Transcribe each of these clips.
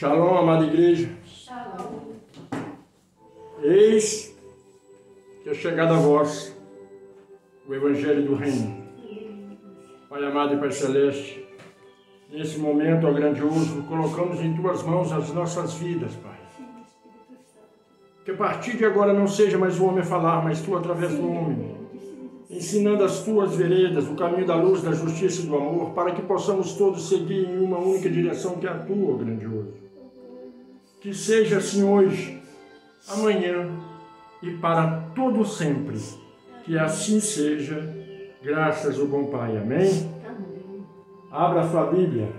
Shalom, amada igreja. Shalom. Eis que é chegado a vós o Evangelho do Reino. Pai amado e Pai Celeste, nesse momento, ó grandioso, colocamos em Tuas mãos as nossas vidas, Pai. Que a partir de agora não seja mais o homem a falar, mas Tu através do homem, ensinando as Tuas veredas, o caminho da luz, da justiça e do amor, para que possamos todos seguir em uma única direção, que é a Tua, ó grandioso. Que seja assim hoje, amanhã e para todo sempre. Que assim seja, graças ao bom Pai. Amém? Abra a sua Bíblia.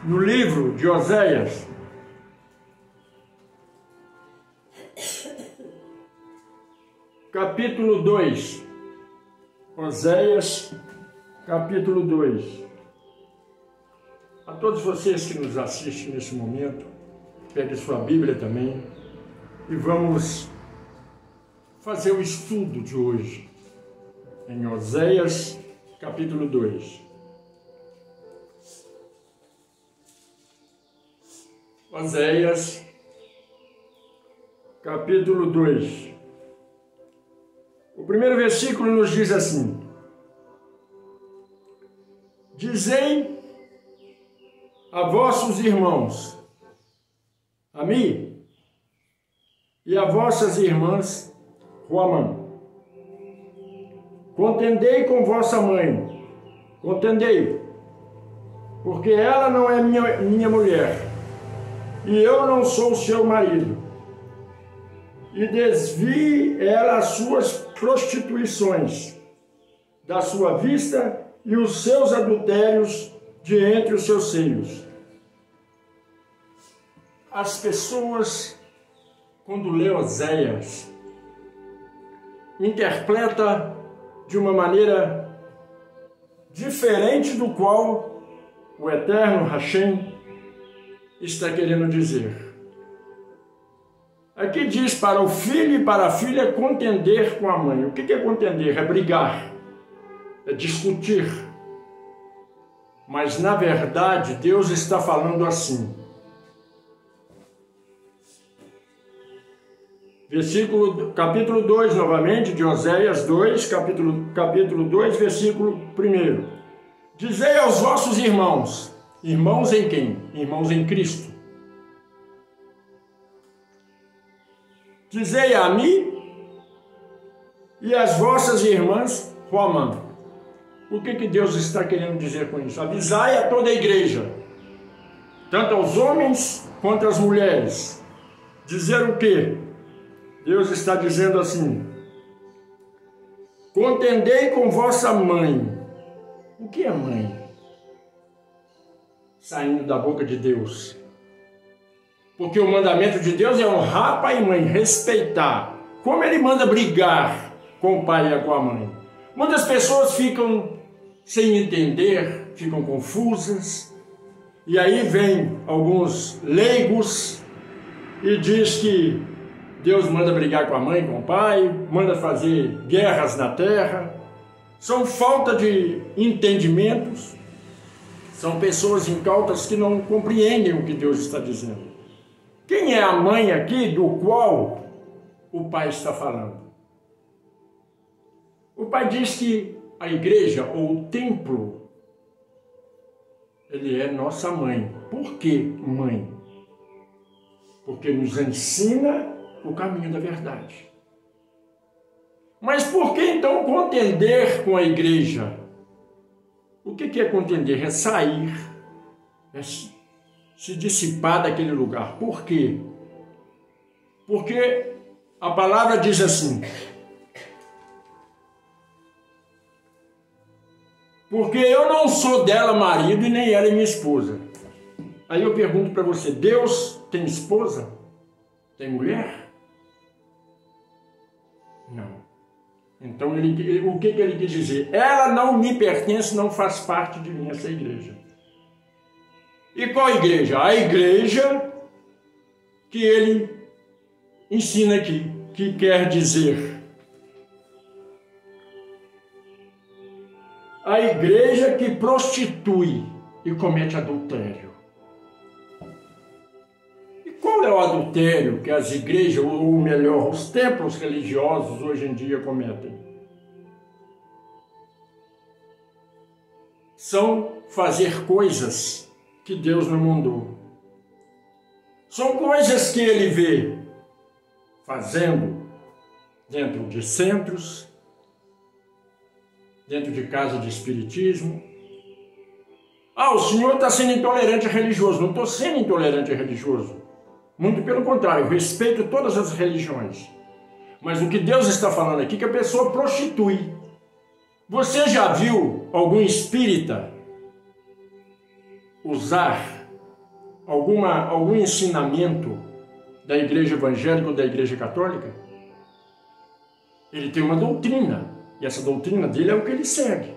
No livro de Oséias, capítulo 2. Oséias, capítulo 2. A todos vocês que nos assistem nesse momento, pegue sua Bíblia também e vamos fazer o estudo de hoje em Oséias, capítulo 2. Oséias, capítulo 2. O primeiro versículo nos diz assim: Dizei a vossos irmãos, a mim, e a vossas irmãs, Ruamã. Contendei com vossa mãe, contendei, porque ela não é minha mulher, e eu não sou seu marido. E desvie ela as suas prostituições da sua vista e os seus adultérios de entre os seus seios. As pessoas, quando lê Oséias, interpreta de uma maneira diferente do qual o Eterno Hashem está querendo dizer. Aqui diz para o filho e para a filha contender com a mãe. O que é contender? É brigar, é discutir. Mas, na verdade, Deus está falando assim. Capítulo 2, novamente, de Oséias 2, capítulo 2, versículo 1. Dizei aos vossos irmãos. Irmãos em quem? Irmãos em Cristo. Dizei a mim e às vossas irmãs, Ruamã. O que Deus está querendo dizer com isso? Avisai a toda a igreja, tanto aos homens quanto às mulheres. Dizer o quê? Deus está dizendo assim: contendei com vossa mãe. O que é mãe? Saindo da boca de Deus. Porque o mandamento de Deus é honrar pai e mãe, respeitar. Como ele manda brigar com o pai e com a mãe? Muitas pessoas ficam sem entender, ficam confusas, e aí vem alguns leigos e diz que Deus manda brigar com a mãe, com o pai, manda fazer guerras na terra. São falta de entendimentos, são pessoas incautas que não compreendem o que Deus está dizendo. Quem é a mãe aqui do qual o pai está falando? O pai diz que a igreja ou o templo, ele é nossa mãe. Por que mãe? Porque nos ensina o caminho da verdade. Mas por que então contender com a igreja? O que é contender? É sair, é se dissipar daquele lugar. Por quê? Porque a palavra diz assim: porque eu não sou dela marido e nem ela é minha esposa. Aí eu pergunto para você: Deus tem esposa? Tem mulher? Não. Então o que ele quis dizer? Ela não me pertence, não faz parte de mim, essa igreja. E qual igreja? A igreja que ele ensina aqui, que quer dizer a igreja que prostitui e comete adultério. E qual é o adultério que as igrejas, ou melhor, os templos religiosos hoje em dia cometem? São fazer coisas que Deus não mandou. São coisas que ele vê fazendo dentro de centros, dentro de casa de espiritismo. Ah, o senhor está sendo intolerante religioso. Não estou sendo intolerante religioso. Muito pelo contrário, eu respeito todas as religiões. Mas o que Deus está falando aqui é que a pessoa prostitui. Você já viu algum espírita usar algum ensinamento da igreja evangélica ou da igreja católica? Ele tem uma doutrina, e essa doutrina dele é o que ele segue.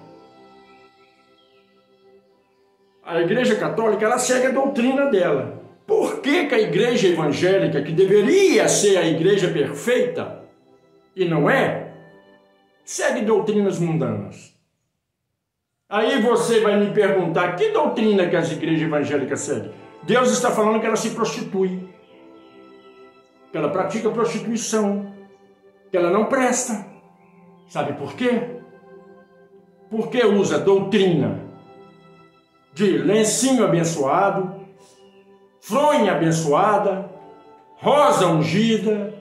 A igreja católica, ela segue a doutrina dela. Por que que a igreja evangélica, que deveria ser a igreja perfeita, e não é, segue doutrinas mundanas? Aí você vai me perguntar, que doutrina que as igrejas evangélicas seguem? Deus está falando que ela se prostitui, que ela pratica prostituição, que ela não presta. Sabe por quê? Porque usa doutrina de lencinho abençoado, fronha abençoada, rosa ungida,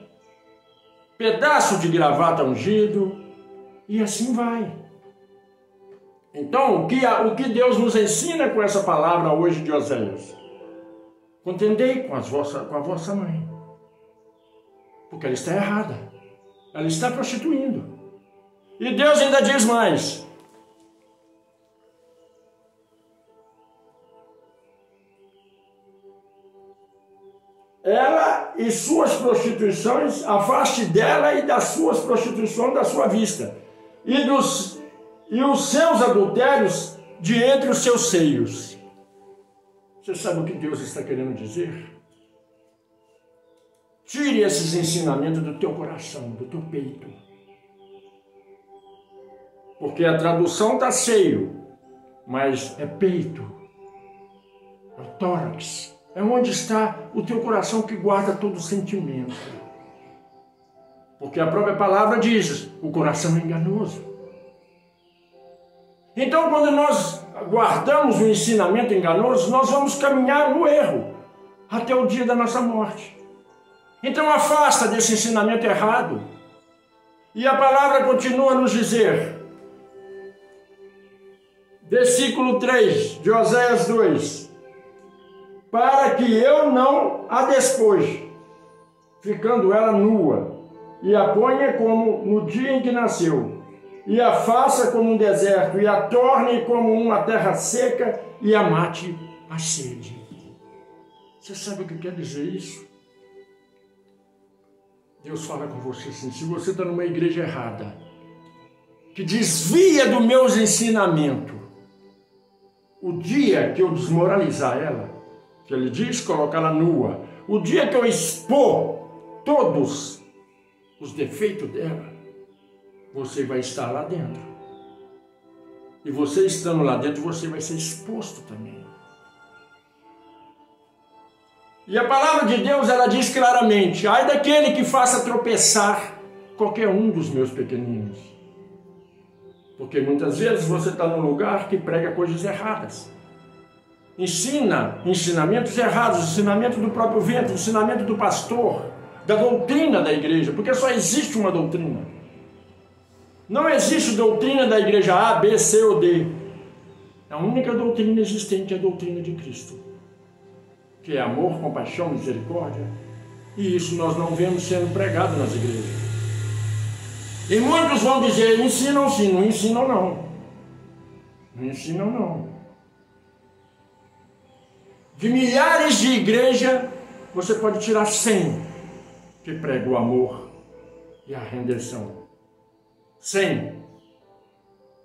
pedaço de gravata ungido, e assim vai. Então, o que Deus nos ensina com essa palavra hoje de Oséias? Contendei com a vossa mãe, porque ela está errada, ela está prostituindo. E Deus ainda diz mais: ela e suas prostituições, afaste dela e das suas prostituições da sua vista, e os seus adultérios de entre os seus seios. Você sabe o que Deus está querendo dizer? Tire esses ensinamentos do teu coração, do teu peito. Porque a tradução está seio, mas é peito, é o tórax. É onde está o teu coração que guarda todo sentimento. Porque a própria palavra diz, o coração é enganoso. Então, quando nós guardamos o ensinamento enganoso, nós vamos caminhar no erro até o dia da nossa morte. Então, afasta desse ensinamento errado. E a palavra continua a nos dizer, versículo 3 de Oséias 2, para que eu não a despoje, ficando ela nua, e a ponha como no dia em que nasceu, e a faça como um deserto, e a torne como uma terra seca, e a mate a sede. Você sabe o que quer dizer isso? Deus fala com você assim, se você está numa igreja errada, que desvia dos meus ensinamentos, o dia que eu desmoralizar ela, que ele diz colocá-la nua, o dia que eu expor todos os defeitos dela, você vai estar lá dentro. E você estando lá dentro, você vai ser exposto também. E a palavra de Deus, ela diz claramente, ai daquele que faça tropeçar qualquer um dos meus pequeninos. Porque muitas vezes você está num lugar que prega coisas erradas. Ensina ensinamentos errados, ensinamento do próprio vento, ensinamento do pastor, da doutrina da igreja, porque só existe uma doutrina. Não existe doutrina da igreja A, B, C ou D. A única doutrina existente é a doutrina de Cristo, que é amor, compaixão, misericórdia. E isso nós não vemos sendo pregado nas igrejas. E muitos vão dizer, ensinam sim, não ensinam não. Não ensinam não. De milhares de igrejas, você pode tirar 100 que pregam o amor e a rendição. 100.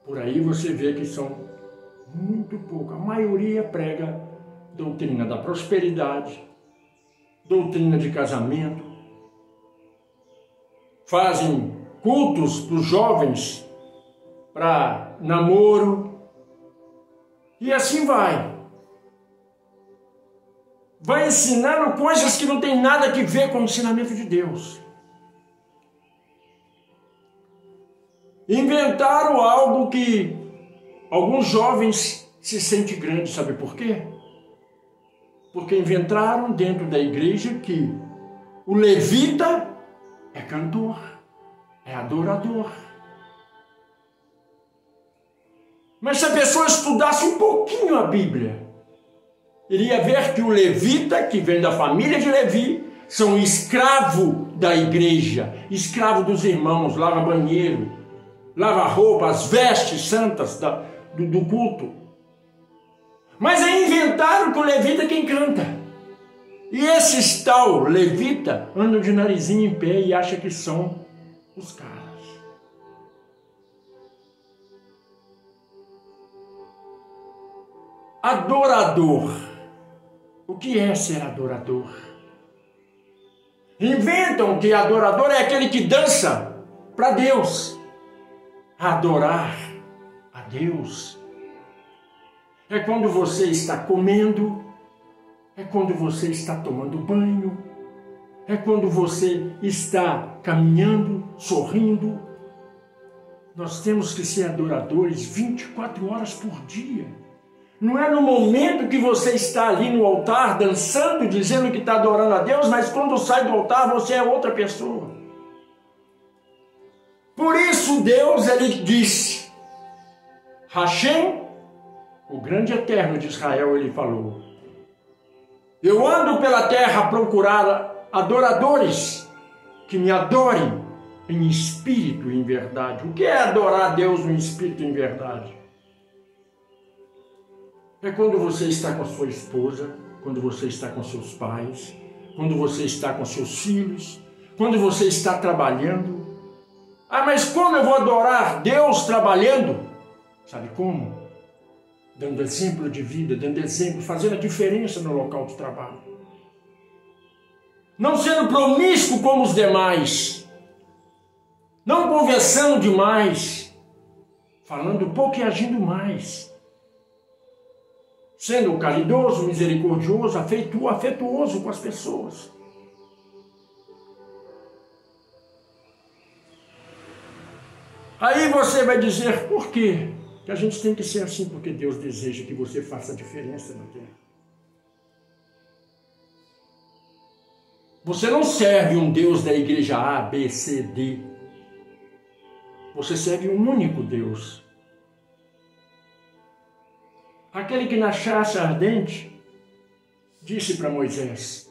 Por aí você vê que são muito pouco. A maioria prega doutrina da prosperidade, doutrina de casamento, fazem cultos para os jovens, para namoro, e assim vai. vai ensinando coisas que não tem nada a ver com o ensinamento de Deus. Inventaram algo que alguns jovens se sentem grandes, sabe por quê? Porque inventaram dentro da igreja que o levita é cantor, é adorador. Mas se a pessoa estudasse um pouquinho a Bíblia, iria ver que o levita, que vem da família de Levi, são escravo da igreja, escravo dos irmãos, lava banheiro, lava roupa, as vestes santas do culto. Mas aí inventaram que o levita é quem canta. E esses tal levita andam de narizinho em pé e acham que são os caras. Adorador. O que é ser adorador? Inventam que adorador é aquele que dança para Deus. Adorar a Deus é quando você está comendo, é quando você está tomando banho, é quando você está caminhando, sorrindo. Nós temos que ser adoradores 24 horas por dia. Não é no momento que você está ali no altar dançando, dizendo que está adorando a Deus, mas quando sai do altar você é outra pessoa. Por isso Deus, ele disse, Hashem, o grande eterno de Israel, ele falou, eu ando pela terra a procurar adoradores que me adorem em espírito e em verdade. O que é adorar a Deus no espírito e em verdade? É quando você está com a sua esposa, quando você está com seus pais, quando você está com seus filhos, quando você está trabalhando. Ah, mas como eu vou adorar Deus trabalhando? Sabe como? Dando exemplo de vida, dando exemplo, fazendo a diferença no local de trabalho. Não sendo promíscuo como os demais. Não conversando demais. Falando pouco e agindo mais. Sendo caridoso, misericordioso, afetuoso com as pessoas. Aí você vai dizer, por quê? Que a gente tem que ser assim, porque Deus deseja que você faça a diferença na terra. Você não serve um Deus da igreja A, B, C, D. Você serve um único Deus. Aquele que na chassa ardente disse para Moisés,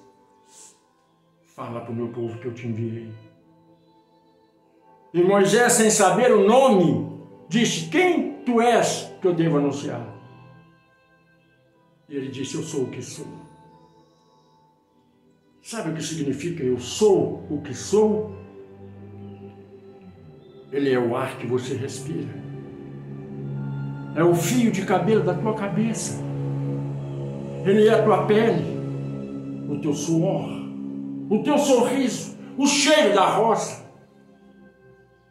fala para o meu povo que eu te enviei. E Moisés, sem saber o nome, disse, quem tu és que eu devo anunciar? E ele disse, eu sou o que sou. Sabe o que significa eu sou o que sou? Ele é o ar que você respira. É o fio de cabelo da tua cabeça. Ele é a tua pele, o teu suor, o teu sorriso, o cheiro da roça.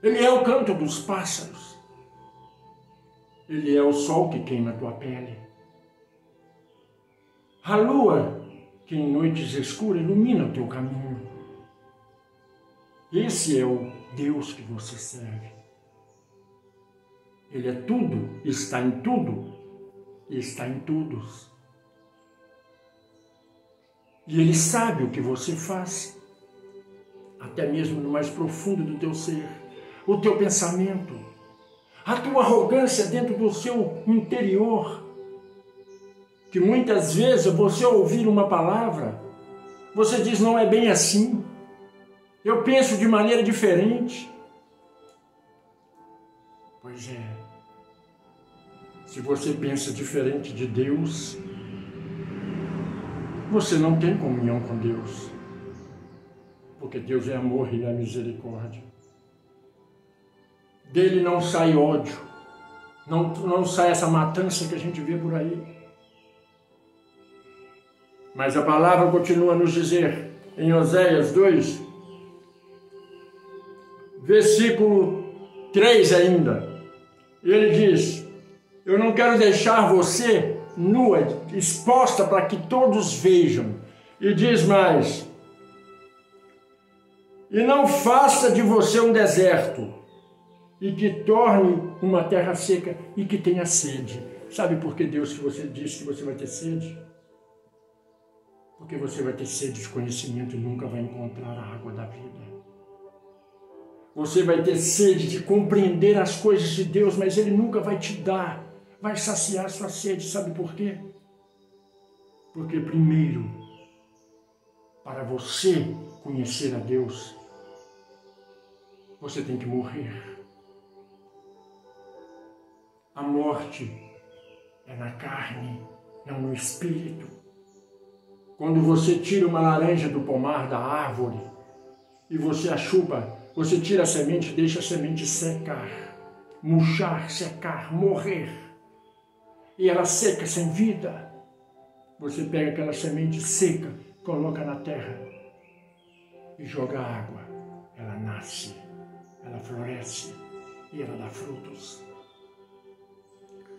Ele é o canto dos pássaros. Ele é o sol que queima a tua pele. A lua que em noites escuras ilumina o teu caminho. Esse é o Deus que você serve. Ele é tudo, está em tudo e está em todos. E Ele sabe o que você faz, até mesmo no mais profundo do teu ser, o teu pensamento, a tua arrogância dentro do seu interior, que muitas vezes você ouvir uma palavra, você diz, não é bem assim, eu penso de maneira diferente. Pois é, se você pensa diferente de Deus, você não tem comunhão com Deus, porque Deus é amor e é misericórdia. Dele não sai ódio, não sai essa matança que a gente vê por aí. Mas a palavra continua a nos dizer, em Oséias 2, versículo 3 ainda, ele diz, eu não quero deixar você nua, exposta para que todos vejam. E diz mais: e não faça de você um deserto, e que torne uma terra seca e que tenha sede. Sabe por que Deus que você disse que você vai ter sede? Porque você vai ter sede de conhecimento e nunca vai encontrar a água da vida. Você vai ter sede de compreender as coisas de Deus, mas Ele nunca vai te dar, vai saciar sua sede. Sabe por quê? Porque primeiro, para você conhecer a Deus, você tem que morrer. A morte é na carne, não no espírito. Quando você tira uma laranja do pomar da árvore e você a chupa, você tira a semente e deixa a semente secar, murchar, secar, morrer. E ela seca, sem vida. Você pega aquela semente seca, coloca na terra e joga água. Ela nasce, ela floresce e ela dá frutos.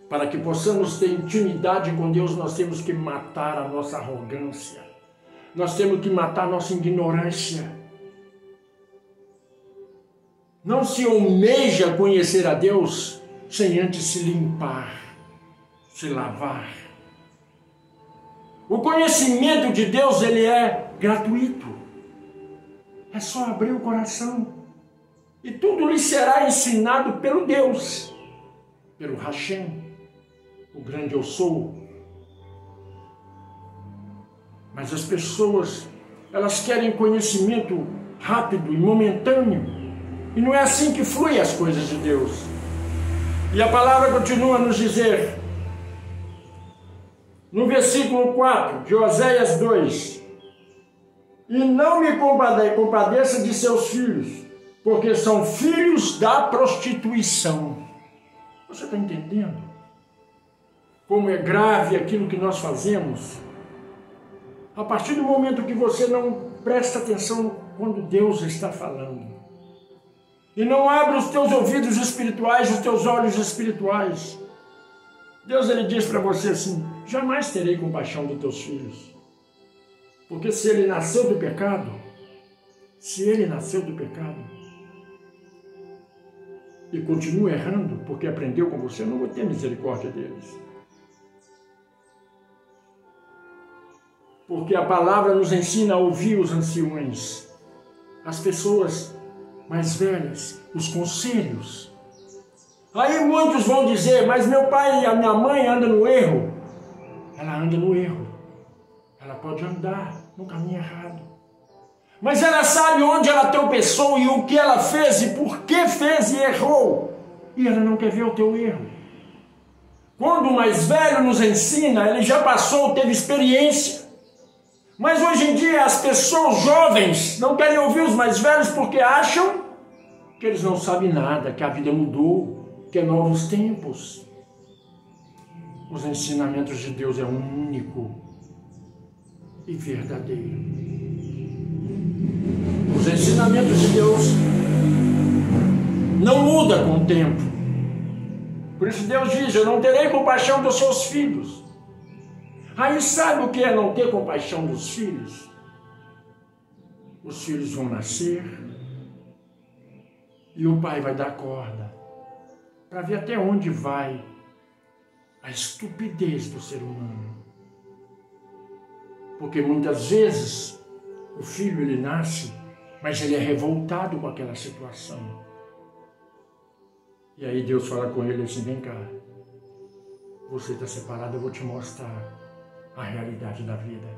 Para que possamos ter intimidade com Deus, nós temos que matar a nossa arrogância. Nós temos que matar a nossa ignorância. Não se almeja conhecer a Deus sem antes se limpar, se lavar. O conhecimento de Deus, ele é gratuito. É só abrir o coração. E tudo lhe será ensinado pelo Deus, pelo Hashem, o grande eu sou. Mas as pessoas, elas querem conhecimento rápido e momentâneo. E não é assim que fluem as coisas de Deus. E a palavra continua a nos dizer, no versículo 4 de Oséias 2, e não me compadeça de seus filhos, porque são filhos da prostituição. Você está entendendo? Como é grave aquilo que nós fazemos? A partir do momento que você não presta atenção quando Deus está falando, e não abre os teus ouvidos espirituais, os teus olhos espirituais, Deus, ele diz para você assim, jamais terei compaixão dos teus filhos. Porque se ele nasceu do pecado, e continua errando, porque aprendeu com você, eu não vou ter misericórdia deles. Porque a palavra nos ensina a ouvir os anciões, as pessoas mais velhas, os conselhos. Aí muitos vão dizer, mas meu pai e a minha mãe andam no erro. Ela anda no erro. Ela pode andar no caminho errado. Mas ela sabe onde ela tropeçou e o que ela fez e por que fez e errou. E ela não quer ver o teu erro. Quando o mais velho nos ensina, ele já passou, teve experiência. Mas hoje em dia as pessoas jovens não querem ouvir os mais velhos porque acham que eles não sabem nada, que a vida mudou, que é novos tempos. Os ensinamentos de Deus é único e verdadeiro. Os ensinamentos de Deus não mudam com o tempo. Por isso Deus diz, eu não terei compaixão dos seus filhos. Aí sabe o que é não ter compaixão dos filhos? Os filhos vão nascer e o pai vai dar corda para ver até onde vai a estupidez do ser humano. Porque muitas vezes o filho ele nasce, mas ele é revoltado com aquela situação. E aí Deus fala com ele assim, vem cá, você está separado, eu vou te mostrar a realidade da vida.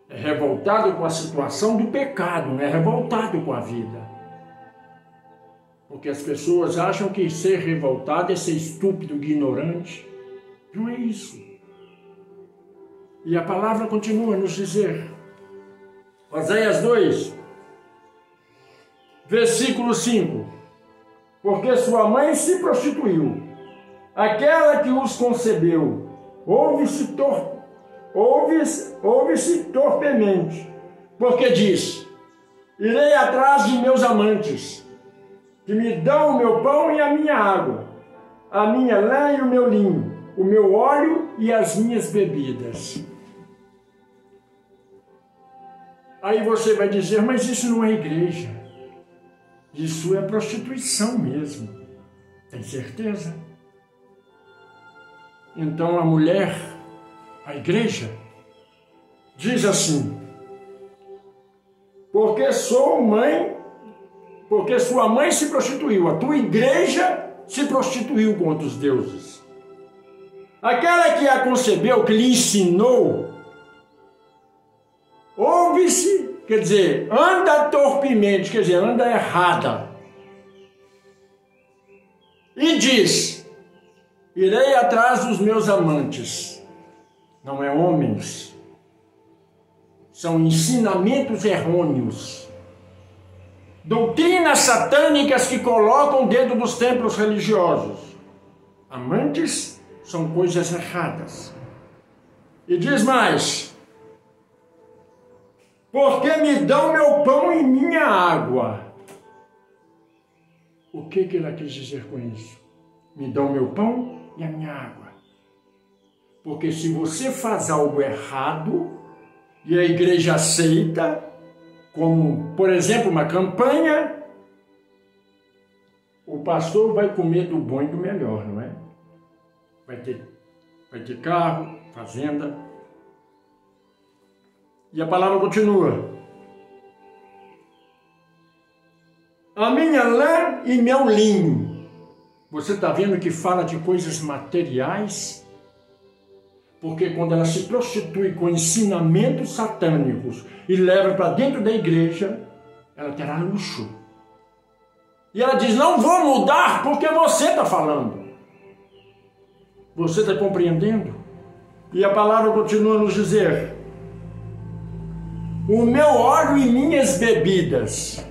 É revoltado com a situação do pecado, não é revoltado com a vida. Porque as pessoas acham que ser revoltado é ser estúpido, ignorante. Não é isso. E a palavra continua a nos dizer, Oséias 2, versículo 5, porque sua mãe se prostituiu, aquela que os concebeu, ouve-se torpemente, porque diz, irei atrás de meus amantes, que me dão o meu pão e a minha água, a minha lã e o meu linho, o meu óleo e as minhas bebidas. Aí você vai dizer, mas isso não é igreja. Isso é prostituição mesmo. Tem certeza? Então a mulher, a igreja, diz assim, porque sua mãe se prostituiu, a tua igreja se prostituiu com outros deuses. Aquela que a concebeu, que lhe ensinou, ouve-se, quer dizer, anda torpemente, quer dizer, anda errada. E diz, irei atrás dos meus amantes. Não é homens. São ensinamentos errôneos. Doutrinas satânicas que colocam dentro dos templos religiosos. Amantes são coisas erradas. E diz mais, porque me dão meu pão e minha água. O que ela quis dizer com isso? Me dão meu pão e a minha água. Porque se você faz algo errado e a igreja aceita, como, por exemplo, uma campanha, o pastor vai comer do bom e do melhor, não é? Vai ter carro, fazenda. E a palavra continua. A minha lã e meu linho. Você está vendo que fala de coisas materiais? Porque quando ela se prostitui com ensinamentos satânicos e leva para dentro da igreja, ela terá luxo. E ela diz, não vou mudar porque você está falando. Você está compreendendo? E a palavra continua a nos dizer, o meu óleo e minhas bebidas.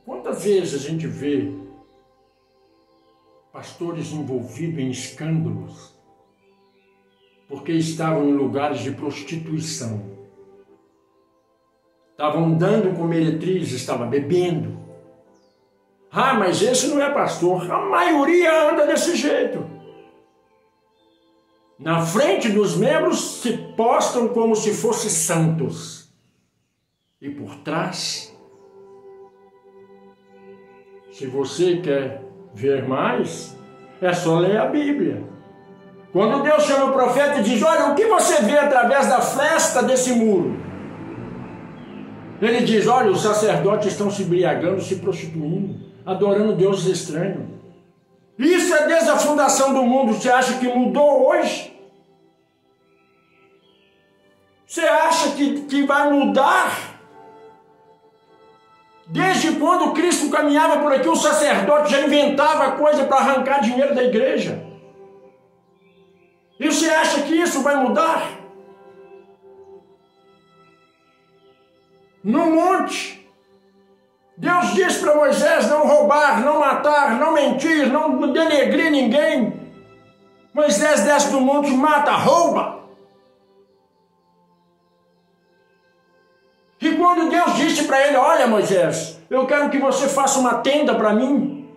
Quantas vezes a gente vê pastores envolvidos em escândalos porque estavam em lugares de prostituição, estavam dando com meretrizes, estavam bebendo. Ah, mas esse não é pastor. A maioria anda desse jeito. Na frente dos membros se postam como se fossem santos. E por trás, se você quer ver mais, é só ler a Bíblia. Quando Deus chama o profeta e diz, olha, o que você vê através da fresta desse muro? Ele diz, olha, os sacerdotes estão se embriagando, se prostituindo, adorando deuses estranhos. Isso é desde a fundação do mundo. Você acha que mudou hoje? Você acha que vai mudar? Desde quando Cristo caminhava por aqui, o sacerdote já inventava coisa para arrancar dinheiro da igreja. E você acha que isso vai mudar? No monte, Deus diz para Moisés não roubar, não matar, não mentir, não denegrir ninguém. Moisés desce do monte, mata, rouba. E quando Deus disse para ele, olha Moisés, eu quero que você faça uma tenda para mim,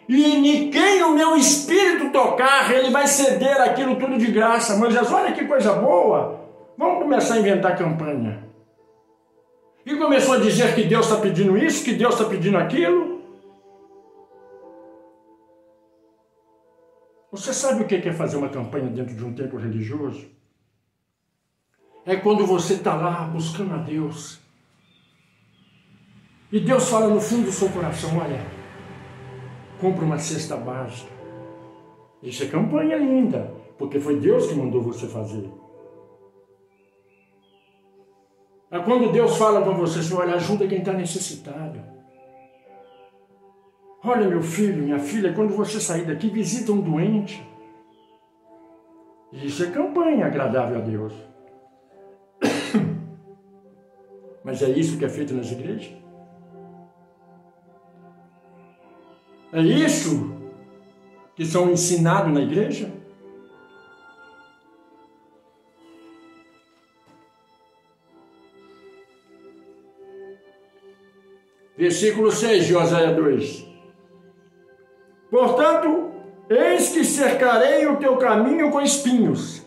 e ninguém o meu espírito tocar, ele vai ceder aquilo tudo de graça. Moisés, olha que coisa boa, vamos começar a inventar campanha. E começou a dizer que Deus está pedindo isso, que Deus está pedindo aquilo. Você sabe o que é fazer uma campanha dentro de um templo religioso? É quando você está lá buscando a Deus. E Deus fala no fundo do seu coração, olha, compra uma cesta básica. Isso é campanha linda, porque foi Deus que mandou você fazer. É quando Deus fala com você, assim, olha, ajuda quem está necessitado. Olha, meu filho, minha filha, quando você sair daqui, visita um doente. Isso é campanha agradável a Deus. Mas é isso que é feito nas igrejas? É isso que são ensinados na igreja? Versículo 6 de Oséias 2. Portanto, eis que cercarei o teu caminho com espinhos,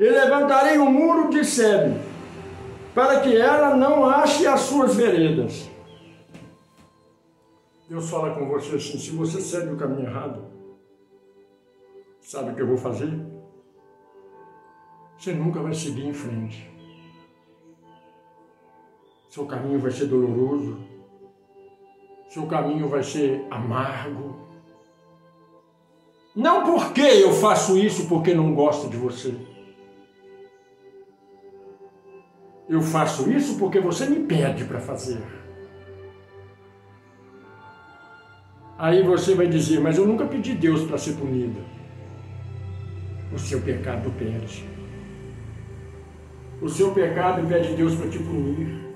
e levantarei um muro de cedro, para que ela não ache as suas veredas. Deus fala com você assim: se você segue o caminho errado, sabe o que eu vou fazer? Você nunca vai seguir em frente. Seu caminho vai ser doloroso, seu caminho vai ser amargo. Não porque eu faço isso porque não gosto de você. Eu faço isso porque você me pede para fazer. Aí você vai dizer: mas eu nunca pedi Deus para ser punido. O seu pecado pede. O seu pecado pede Deus para te punir.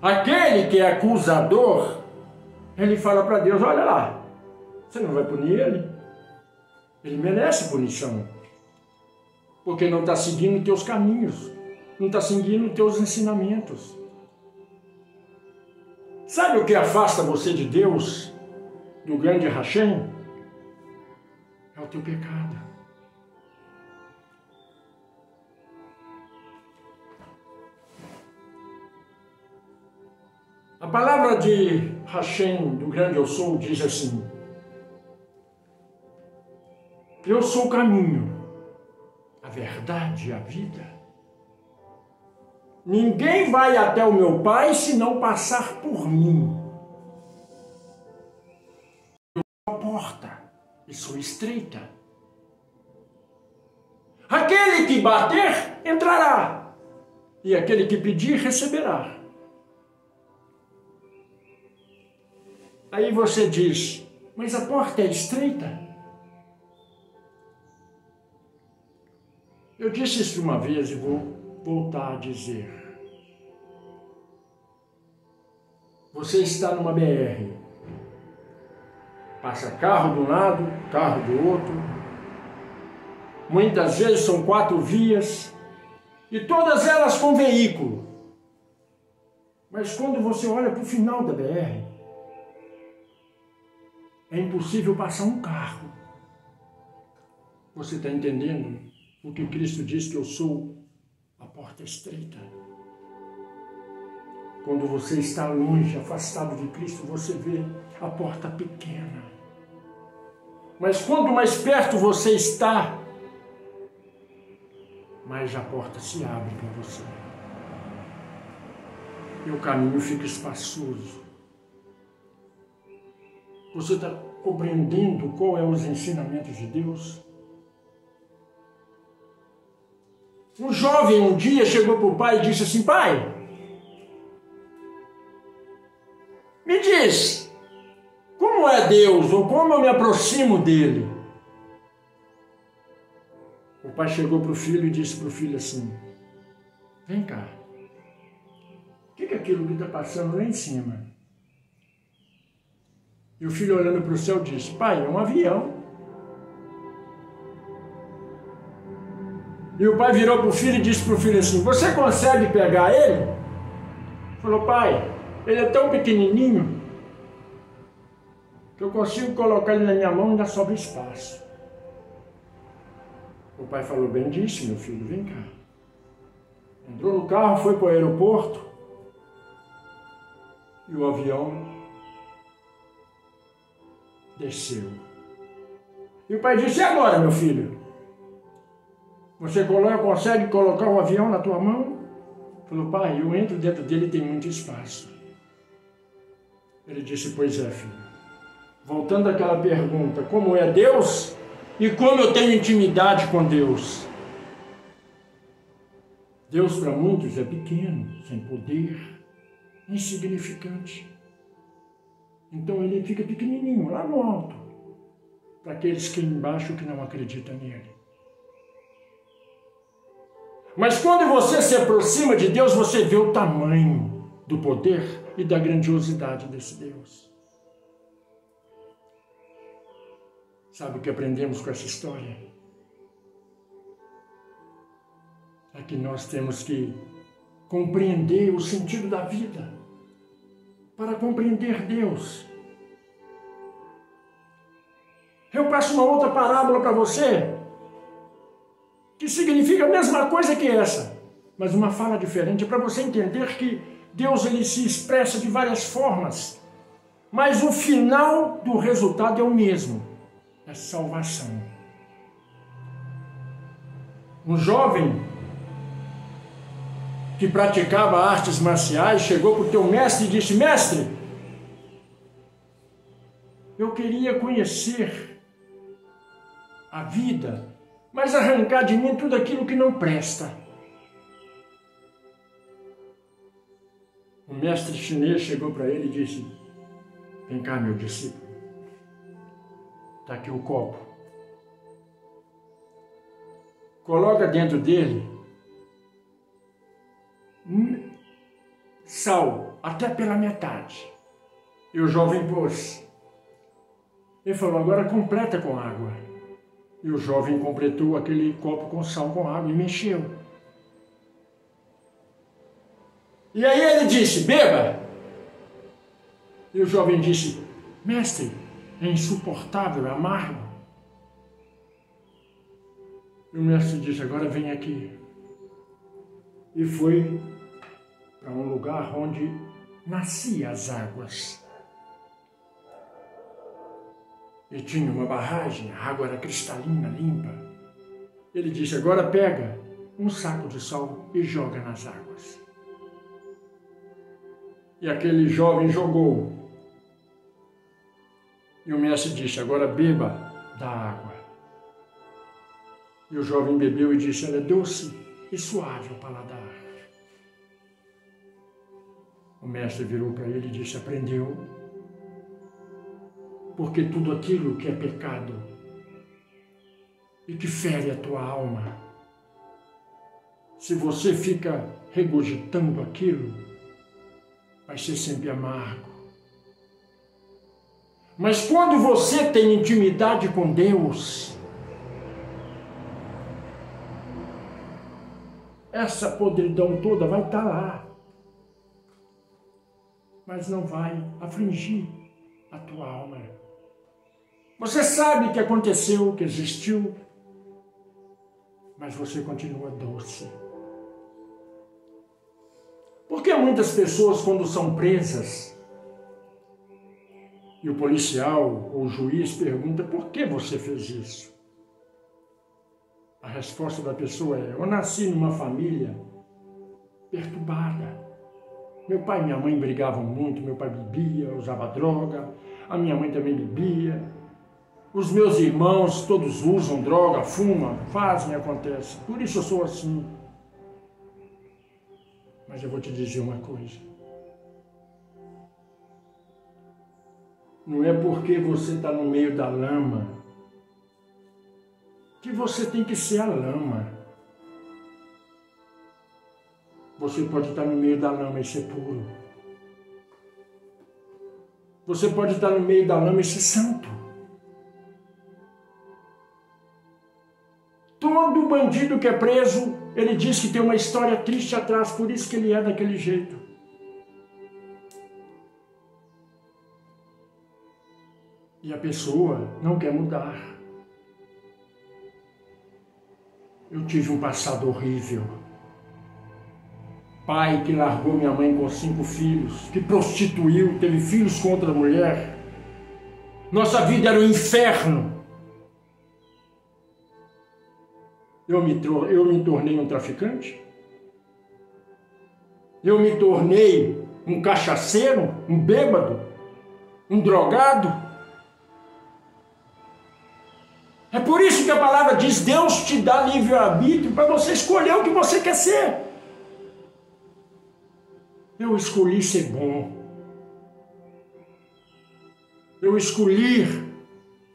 Aquele que é acusador, ele fala para Deus: olha lá, você não vai punir ele? Ele merece punição. Porque não está seguindo teus caminhos, não está seguindo teus ensinamentos. Sabe o que afasta você de Deus, do grande Hashem? É o teu pecado. A palavra de Hashem, do grande Eu Sou, diz assim: eu sou o caminho, a verdade e a vida. Ninguém vai até o meu Pai se não passar por mim. Eu sou a porta e sou estreita. Aquele que bater, entrará. E aquele que pedir, receberá. Aí você diz: mas a porta é estreita? Eu disse isso uma vez e vou voltar a dizer. Você está numa BR. Passa carro de um lado, carro do outro. Muitas vezes são 4 vias. E todas elas com veículo. Mas quando você olha para o final da BR, é impossível passar um carro. Você está entendendo o que Cristo diz, que eu sou a porta estreita? Quando você está longe, afastado de Cristo, você vê a porta pequena. Mas quando mais perto você está, mais a porta se abre para você. E o caminho fica espaçoso. Você está compreendendo qual é os ensinamentos de Deus? Um jovem um dia chegou para o pai e disse assim: pai, me diz, como é Deus, ou como eu me aproximo dele? O pai chegou para o filho e disse para o filho assim: vem cá, o que é aquilo que está passando lá em cima? E o filho, olhando para o céu, disse: pai, é um avião. E o pai virou para o filho e disse para o filho assim: você consegue pegar ele? Falou: pai, ele é tão pequenininho que eu consigo colocar ele na minha mão e ainda sobra espaço. O pai falou: bem disse, meu filho, vem cá. Entrou no carro, foi para o aeroporto e o avião desceu. E o pai disse: e agora, meu filho? Você consegue colocar um avião na tua mão? Falou: pai, eu entro dentro dele e tem muito espaço. Ele disse: pois é, filho. Voltando àquela pergunta, como é Deus e como eu tenho intimidade com Deus? Deus para muitos é pequeno, sem poder, insignificante. Então ele fica pequenininho, lá no alto, para aqueles que embaixo que não acreditam nele. Mas quando você se aproxima de Deus, você vê o tamanho do poder e da grandiosidade desse Deus. Sabe o que aprendemos com essa história? É que nós temos que compreender o sentido da vida para compreender Deus. Eu passo uma outra parábola para você. que significa a mesma coisa que essa, mas uma fala diferente, para você entender que Deus ele se expressa de várias formas, mas o final do resultado é o mesmo, é salvação. Um jovem que praticava artes marciais chegou para o teu mestre e disse: mestre, eu queria conhecer a vida, mas arrancar de mim tudo aquilo que não presta. O mestre chinês chegou para ele e disse: vem cá, meu discípulo, está aqui o copo. Coloca dentro dele sal, até pela metade. E o jovem pôs. Ele falou: agora completa com água. E o jovem completou aquele copo com sal com água e mexeu. E aí ele disse: beba. E o jovem disse: mestre, é insuportável, é amargo. E o mestre disse: agora vem aqui. E foi para um lugar onde nasciam as águas. E tinha uma barragem, a água era cristalina, limpa. Ele disse: agora pega um saco de sal e joga nas águas. E aquele jovem jogou. E o mestre disse: agora beba da água. E o jovem bebeu e disse: ela é doce e suave ao paladar. O mestre virou para ele e disse: aprendeu? Porque tudo aquilo que é pecado e que fere a tua alma, se você fica regurgitando aquilo, vai ser sempre amargo. Mas quando você tem intimidade com Deus, essa podridão toda vai estar lá, mas não vai afligir a tua alma. Você sabe que aconteceu, que existiu, mas você continua doce. Porque muitas pessoas, quando são presas, e o policial ou o juiz pergunta: por que você fez isso? A resposta da pessoa é: eu nasci numa família perturbada. Meu pai e minha mãe brigavam muito, meu pai bebia, usava droga, a minha mãe também bebia. Os meus irmãos todos usam droga, fumam, fazem, acontece. Por isso eu sou assim. Mas eu vou te dizer uma coisa. Não é porque você está no meio da lama que você tem que ser a lama. Você pode estar no meio da lama e ser puro. Você pode estar no meio da lama e ser santo. Todo bandido que é preso, ele diz que tem uma história triste atrás, por isso que ele é daquele jeito. E a pessoa não quer mudar. Eu tive um passado horrível. Pai que largou minha mãe com 5 filhos, que prostituiu, teve filhos com outra mulher. Nossa vida era um inferno. Eu me tornei um traficante? Eu me tornei um cachaceiro, um bêbado, um drogado? É por isso que a palavra diz: Deus te dá livre-arbítrio para você escolher o que você quer ser. Eu escolhi ser bom. Eu escolhi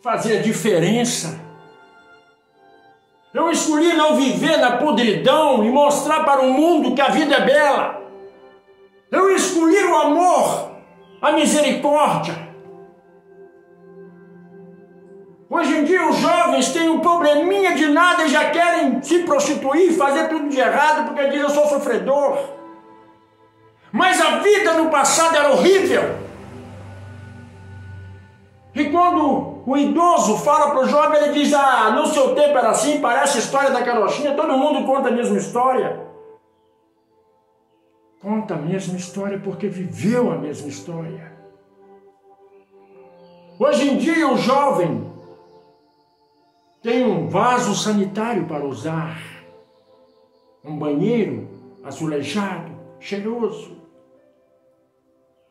fazer a diferença. Eu escolhi não viver na podridão e mostrar para o mundo que a vida é bela. Eu escolhi o amor, a misericórdia. Hoje em dia os jovens têm um probleminha de nada e já querem se prostituir, fazer tudo de errado porque dizem: eu sou sofredor. Mas a vida no passado era horrível. E quando o idoso fala para o jovem, ele diz, no seu tempo era assim, parece a história da carochinha, todo mundo conta a mesma história. Conta a mesma história porque viveu a mesma história. Hoje em dia o jovem tem um vaso sanitário para usar, um banheiro azulejado, cheiroso.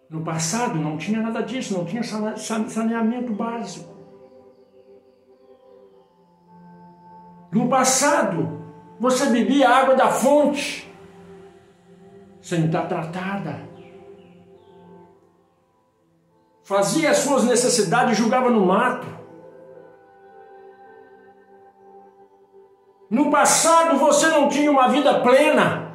No passado não tinha nada disso, não tinha saneamento básico. No passado, você bebia água da fonte, sem estar tratada. Fazia as suas necessidades e jogava no mato. No passado, você não tinha uma vida plena.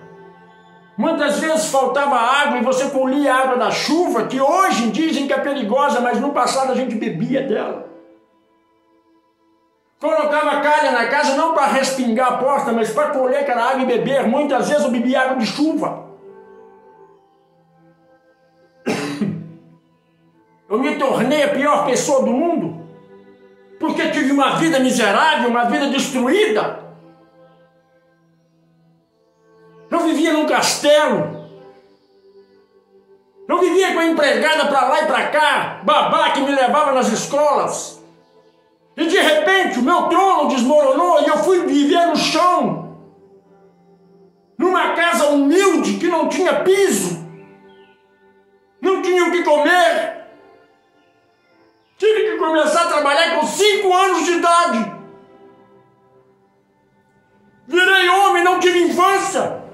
Muitas vezes faltava água e você colhia a água da chuva, que hoje dizem que é perigosa, mas no passado a gente bebia dela. Colocava calha na casa não para respingar a porta, mas para colher aquela água e beber. Muitas vezes eu bebia água de chuva. Eu me tornei a pior pessoa do mundo, porque tive uma vida miserável, uma vida destruída. Eu vivia num castelo. Eu vivia com a empregada para lá e para cá, babá que me levava nas escolas. E de repente o meu trono desmoronou e eu fui viver no chão. Numa casa humilde que não tinha piso. Não tinha o que comer. Tive que começar a trabalhar com 5 anos de idade. Virei homem, não tive infância.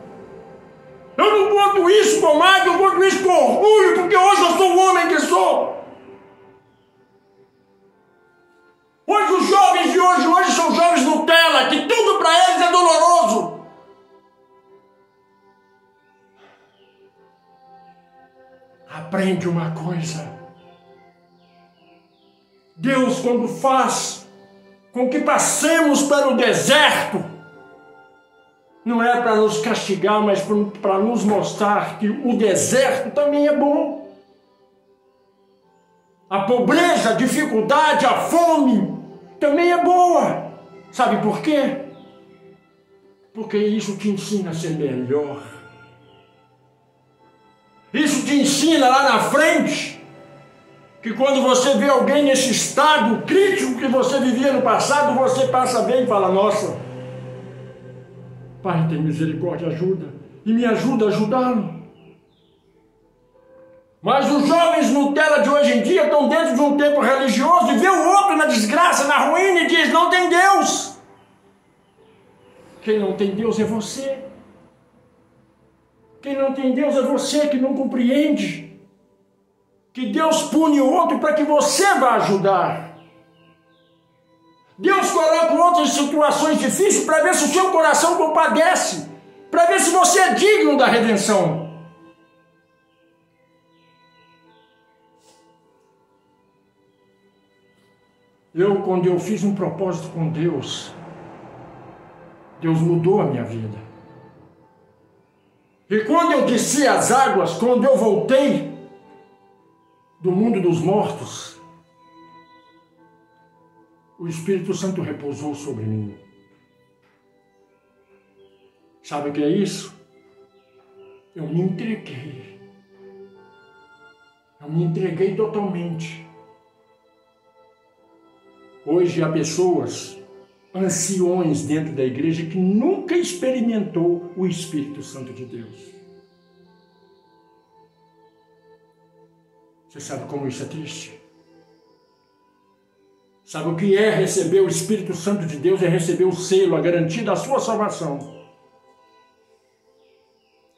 Eu não conto isso com mágoa, eu conto isso com orgulho, porque hoje eu sou o homem que sou. Hoje os jovens de hoje são jovens Nutella, que tudo para eles é doloroso. Aprende uma coisa. Deus, quando faz com que passemos pelo deserto, não é para nos castigar, mas para nos mostrar que o deserto também é bom. A pobreza, a dificuldade, a fome também é boa. Sabe por quê? Porque isso te ensina a ser melhor. Isso te ensina lá na frente que quando você vê alguém nesse estado crítico que você vivia no passado, você passa a ver e fala, nossa, Pai, tem misericórdia, ajuda. E me ajuda a ajudá-lo. Mas os jovens Nutella de hoje em dia estão dentro de um tempo religioso e vê o outro na desgraça, na ruína e diz, não tem Deus. Quem não tem Deus é você. Quem não tem Deus é você que não compreende que Deus pune o outro para que você vá ajudar. Deus coloca o outro em situações difíceis para ver se o seu coração compadece, para ver se você é digno da redenção. Quando eu fiz um propósito com Deus, Deus mudou a minha vida. E quando eu desci as águas, quando eu voltei do mundo dos mortos, o Espírito Santo repousou sobre mim. Sabe o que é isso? Eu me entreguei. Eu me entreguei totalmente. Hoje há pessoas, anciões dentro da igreja, que nunca experimentou o Espírito Santo de Deus. Você sabe como isso é triste? Sabe o que é receber o Espírito Santo de Deus? É receber o selo, a garantia da sua salvação.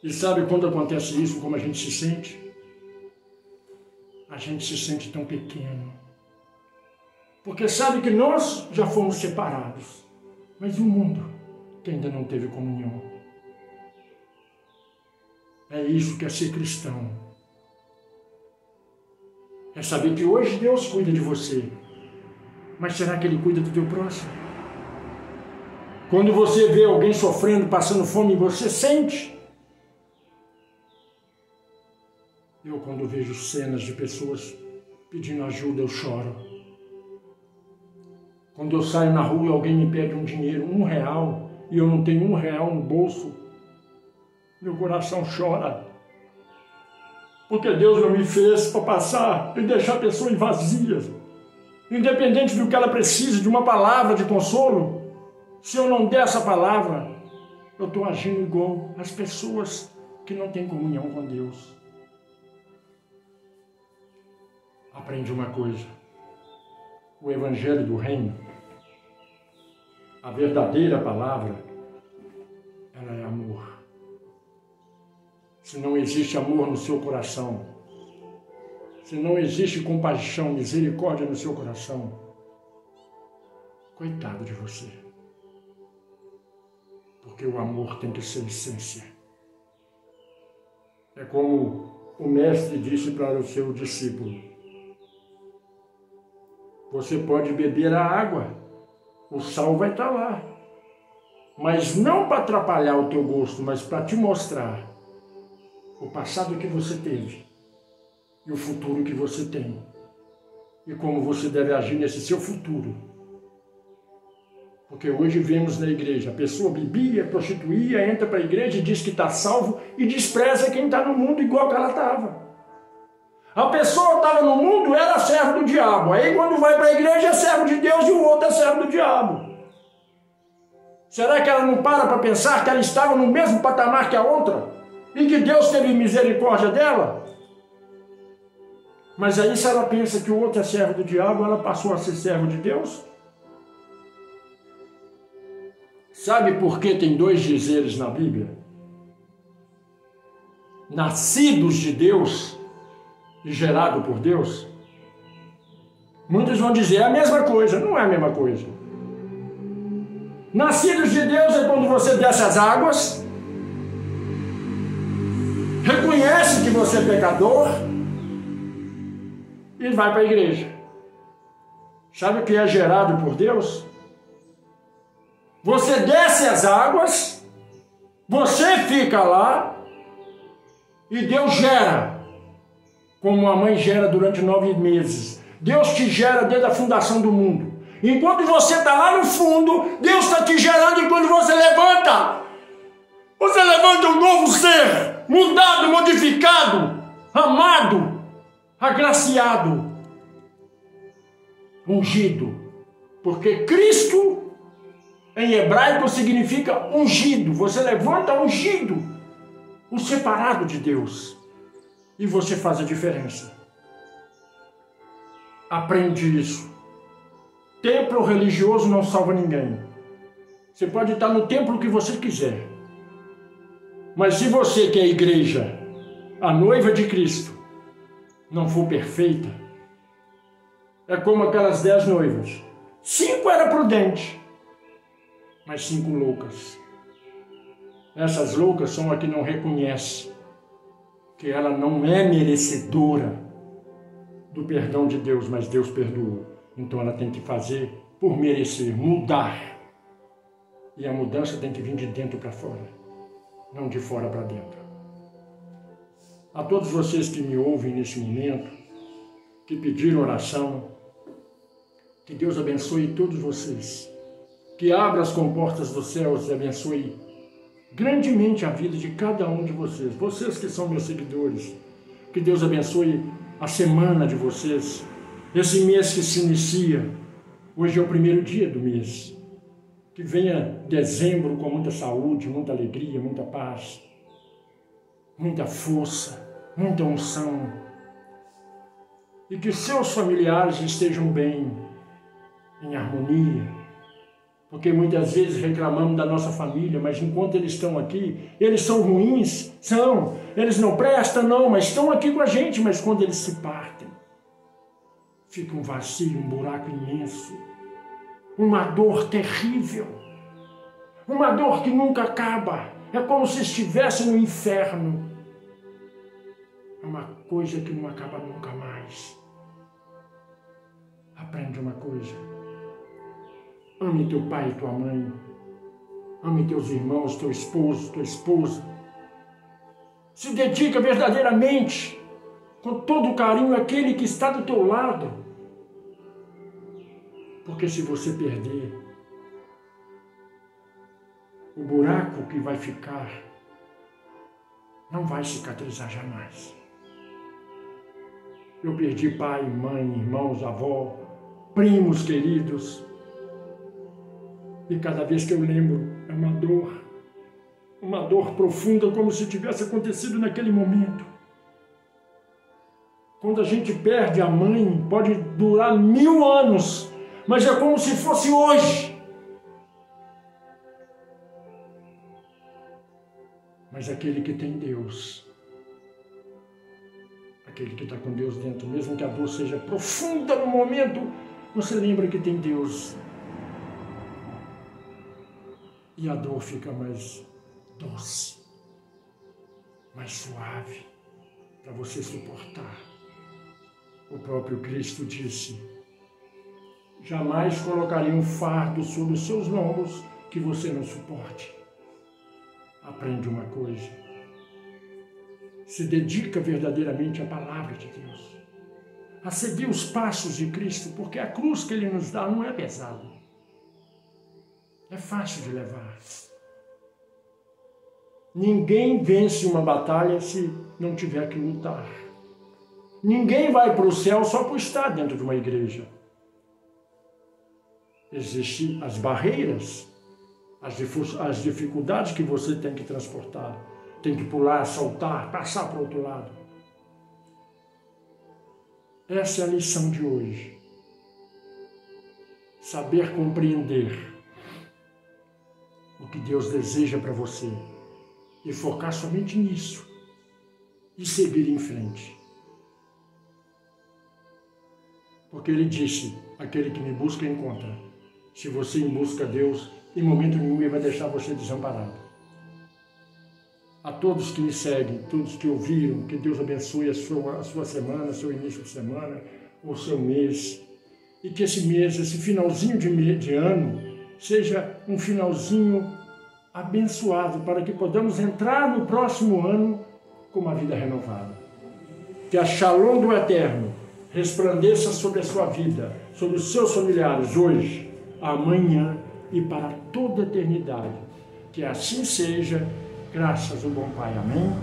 E sabe quando acontece isso, como a gente se sente? A gente se sente tão pequeno. Porque sabe que nós já fomos separados, mas o mundo que ainda não teve comunhão. É isso que é ser cristão. É saber que hoje Deus cuida de você, mas será que Ele cuida do teu próximo? Quando você vê alguém sofrendo, passando fome, você sente. Quando vejo cenas de pessoas pedindo ajuda, eu choro. Quando eu saio na rua e alguém me pede um dinheiro, R$1, e eu não tenho R$1 no bolso, meu coração chora. Porque Deus não me fez para passar e deixar a pessoa vazia. Independente do que ela precise, de uma palavra de consolo, se eu não der essa palavra, eu estou agindo igual as pessoas que não têm comunhão com Deus. Aprendi uma coisa. O Evangelho do Reino, a verdadeira palavra, ela é amor. Se não existe amor no seu coração, se não existe compaixão, misericórdia no seu coração, coitado de você. Porque o amor tem que ser essência. É como o mestre disse para o seu discípulo: você pode beber a água, o sal vai estar lá, mas não para atrapalhar o teu gosto, mas para te mostrar o passado que você teve e o futuro que você tem e como você deve agir nesse seu futuro. Porque hoje vemos na igreja, a pessoa bebia, prostituía, entra para a igreja e diz que está salvo e despreza quem está no mundo igual que ela estava. A pessoa estava no mundo, era servo do diabo. Aí quando vai para a igreja é servo de Deus e o outro é servo do diabo. Será que ela não para pensar que ela estava no mesmo patamar que a outra? E que Deus teve misericórdia dela? Mas aí se ela pensa que o outro é servo do diabo, ela passou a ser servo de Deus? Sabe por que tem 2 dizeres na Bíblia? Nascidos de Deus e gerado por Deus? Muitos vão dizer, é a mesma coisa. Não é a mesma coisa. Nascidos de Deus é quando você desce as águas, reconhece que você é pecador e vai para a igreja. Sabe o que é gerado por Deus? Você desce as águas, você fica lá e Deus gera, como a mãe gera durante 9 meses. Deus te gera desde a fundação do mundo. Enquanto você está lá no fundo, Deus está te gerando. E quando você levanta um novo ser, mudado, modificado, amado, agraciado, ungido. Porque Cristo em hebraico significa ungido. Você levanta ungido, o separado de Deus. E você faz a diferença. Aprende isso. Templo religioso não salva ninguém. Você pode estar no templo que você quiser. Mas se você, que é a igreja, a noiva de Cristo, não for perfeita, é como aquelas 10 noivas. 5 eram prudentes, mas 5 loucas. Essas loucas são as que não reconhecem que ela não é merecedora do perdão de Deus, mas Deus perdoou. Então ela tem que fazer por merecer, mudar. E a mudança tem que vir de dentro para fora, não de fora para dentro. A todos vocês que me ouvem nesse momento, que pediram oração, que Deus abençoe todos vocês. Que abra as comportas dos céus e abençoe grandemente a vida de cada um de vocês. Vocês que são meus seguidores, que Deus abençoe a semana de vocês. Esse mês que se inicia, hoje é o primeiro dia do mês. Que venha dezembro com muita saúde, muita alegria, muita paz, muita força, muita unção. E que seus familiares estejam bem, em harmonia. Porque muitas vezes reclamamos da nossa família, mas enquanto eles estão aqui, eles são ruins? São. Eles não prestam, não, mas estão aqui com a gente. Mas quando eles se partem, fica um vazio, um buraco imenso. Uma dor terrível. Uma dor que nunca acaba. É como se estivesse no inferno. É uma coisa que não acaba nunca mais. Aprende uma coisa. Ame teu pai e tua mãe. Ame teus irmãos, teu esposo, tua esposa. Se dedica verdadeiramente, com todo o carinho, àquele que está do teu lado. Porque se você perder, o buraco que vai ficar não vai cicatrizar jamais. Eu perdi pai, mãe, irmãos, avó, primos queridos. E cada vez que eu lembro, é uma dor profunda, como se tivesse acontecido naquele momento. Quando a gente perde a mãe, pode durar 1000 anos, mas é como se fosse hoje. Mas aquele que tem Deus, aquele que está com Deus dentro, mesmo que a dor seja profunda no momento, você lembra que tem Deus. E a dor fica mais doce, mais suave, para você suportar. O próprio Cristo disse: jamais colocaria um fardo sobre os seus lombos que você não suporte. Aprende uma coisa: se dedica verdadeiramente à palavra de Deus, a seguir os passos de Cristo, porque a cruz que Ele nos dá não é pesada. É fácil de levar. Ninguém vence uma batalha se não tiver que lutar. Ninguém vai para o céu só por estar dentro de uma igreja. Existem as barreiras, as dificuldades que você tem que transportar. Tem que pular, saltar, passar para o outro lado. Essa é a lição de hoje. Saber compreender o que Deus deseja para você e focar somente nisso e seguir em frente. Porque Ele disse: aquele que me busca encontra. Se você busca Deus, em momento nenhum Ele vai deixar você desamparado. A todos que me seguem, todos que ouviram, que Deus abençoe a sua semana, seu início de semana, o seu mês. E que esse mês, esse finalzinho de ano, seja um finalzinho abençoado, para que podamos entrar no próximo ano com uma vida renovada. Que a Shalom do Eterno resplandeça sobre a sua vida, sobre os seus familiares, hoje, amanhã e para toda a eternidade. Que assim seja, graças ao bom Pai. Amém?